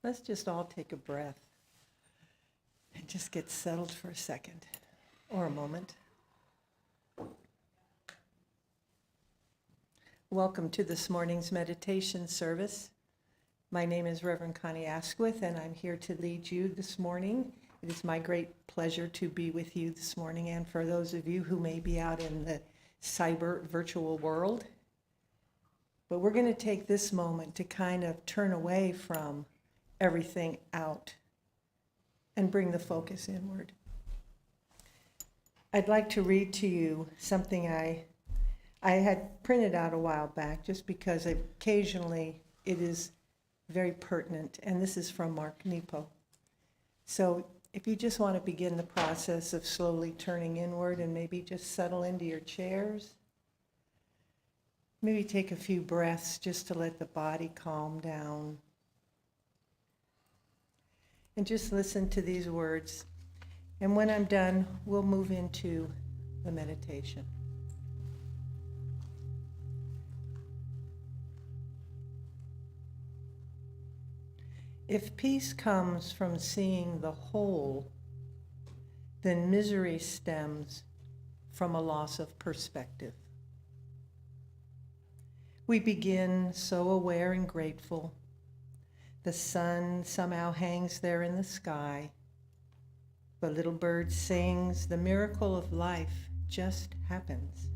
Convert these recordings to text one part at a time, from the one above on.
Let's just all take a breath and just get settled for a second or a moment. Welcome to this morning's meditation service. My name is Reverend Connie Asquith, and I'm here to lead you this morning. It is my great pleasure to be with you this morning, and for those of you who may be out in the cyber virtual world. But we're going to take this moment to kind of turn away from everything out and bring the focus inward. I'd like to read to you something I had printed out a while back, just because occasionally it is very pertinent, and this is from Mark Nepo. So if you just want to begin the process of slowly turning inward and maybe just settle into your chairs, maybe take a few breaths just to let the body calm down. And just listen to these words. And when I'm done, we'll move into the meditation. If peace comes from seeing the whole, then misery stems from a loss of perspective. We begin so aware and grateful. The sun somehow hangs there in the sky. The little bird sings. The miracle of life just happens.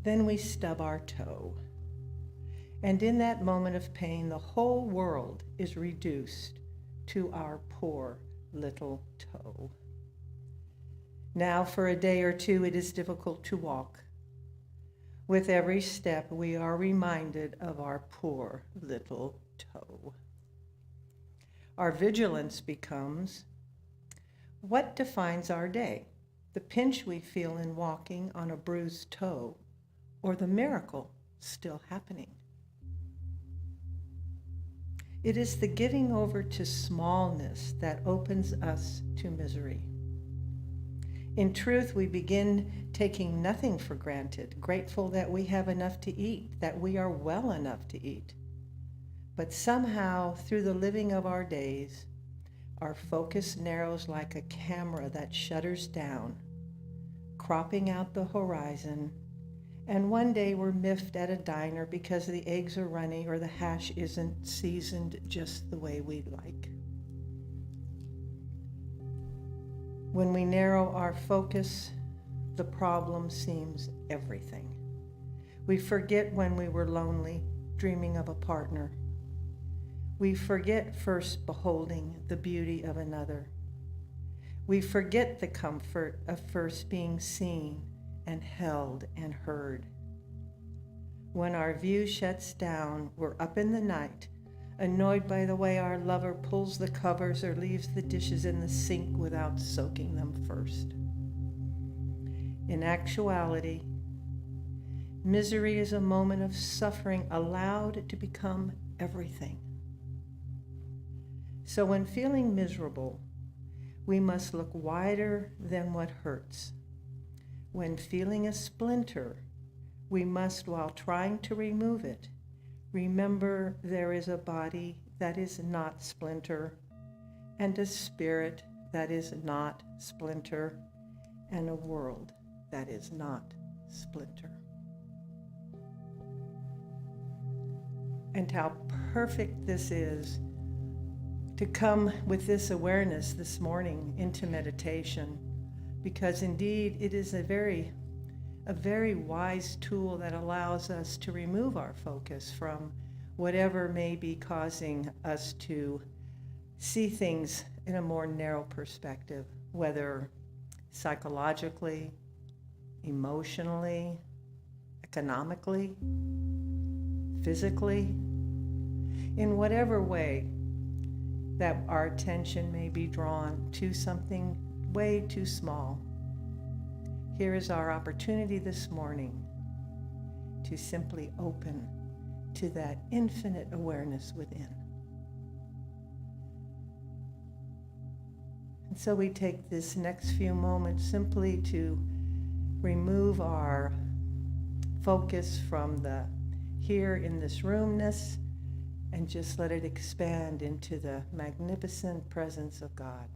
Then we stub our toe. And in that moment of pain, the whole world is reduced to our poor little toe. Now, for a day or two, it is difficult to walk. With every step, we are reminded of our poor little toe. Our vigilance becomes, what defines our day? The pinch we feel in walking on a bruised toe, or the miracle still happening? It is the giving over to smallness that opens us to misery. In truth, we begin taking nothing for granted, grateful that we have enough to eat, that we are well enough to eat. But somehow, through the living of our days, our focus narrows like a camera that shutters down, cropping out the horizon. And one day we're miffed at a diner because the eggs are runny or the hash isn't seasoned just the way we'd like. When we narrow our focus, the problem seems everything. We forget when we were lonely, dreaming of a partner. We forget first beholding the beauty of another. We forget the comfort of first being seen and held and heard. When our view shuts down, we're up in the night, annoyed by the way our lover pulls the covers or leaves the dishes in the sink without soaking them first. In actuality, misery is a moment of suffering allowed to become everything. So when feeling miserable, we must look wider than what hurts. When feeling a splinter, we must, while trying to remove it, remember there is a body that is not splinter, and a spirit that is not splinter, and a world that is not splinter. And how perfect this is to come with this awareness this morning into meditation, because indeed it is a very wise tool that allows us to remove our focus from whatever may be causing us to see things in a more narrow perspective, whether psychologically, emotionally, economically, physically, in whatever way that our attention may be drawn to something way too small. Here is our opportunity this morning to simply open to that infinite awareness within. And so we take this next few moments simply to remove our focus from the here in this roomness and just let it expand into the magnificent presence of God.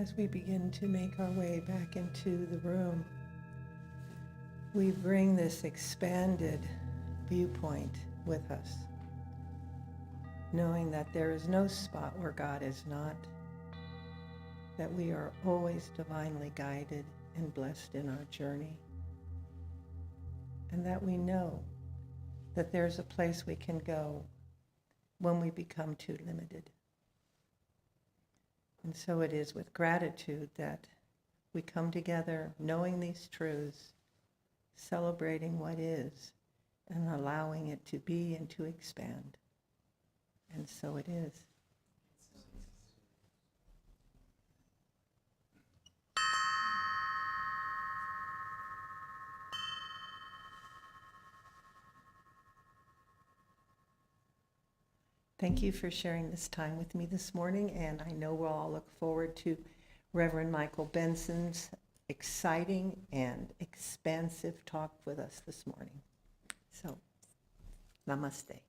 as we begin to make our way back into the room, we bring this expanded viewpoint with us, knowing that there is no spot where God is not, that we are always divinely guided and blessed in our journey, and that we know that there's a place we can go when we become too limited. And so it is with gratitude that we come together knowing these truths, celebrating what is, and allowing it to be and to expand. And so it is. Thank you for sharing this time with me this morning, and I know we'll all look forward to Reverend Michael Benson's exciting and expansive talk with us this morning. So, namaste.